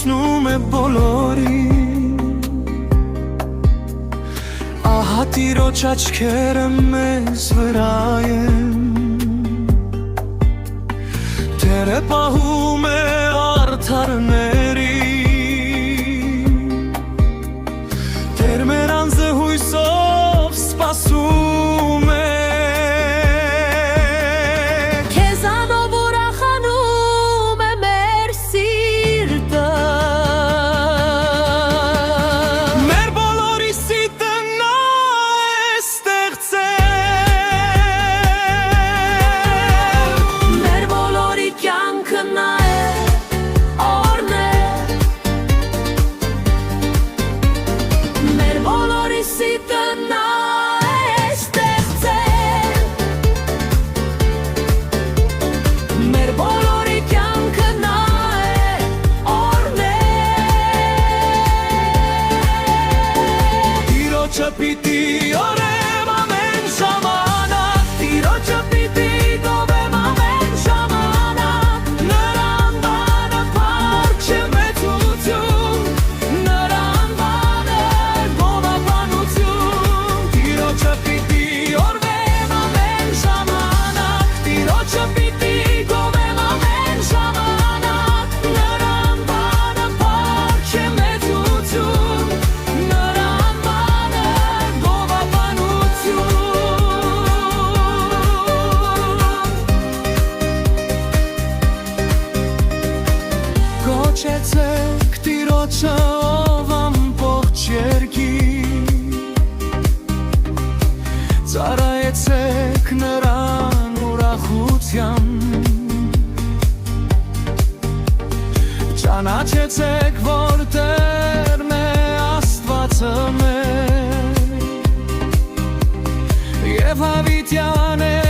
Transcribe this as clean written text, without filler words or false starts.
հարցնում է բոլորին Ահա տիրոջ աչքերը մեզ վրա են Տերը պահում է արդարներին Տեր մեր անձը հույսով սպասում է Քեզանով ուրախանում է մեր սիրտը Մեր բոլորի սիրտը նա է ստեղծել Մեր բոլորի կյանքը նա է օրհնել Մեր բոլորի սիրտը նա է ստեղծել Մեր բոլորի կյանքը նա է օրհնել Տիրոջը պիտի օրեմ ամեն ժամանակ Տիրոջը պիտի գովեմ ամեն ժամանակ Նրան բանը փառք չէ մեծություն Նրան բանը գովաբանություն Տիրոջը պիտի օրվեմ ամեն ժամանակ Տիրոջը պիտի գովեմ ամեն ժամանակ Նրան բանը փառք չէ մեծություն Նրան բանը գովաբանություն Կոչեցեք Տիրոջը ով ամբողջ երկիր Ծառայեցեք նրան ուրախությամբ Ճանաչեցեք որ Տերն է Աստվածը մեր Եվ հավիտյան է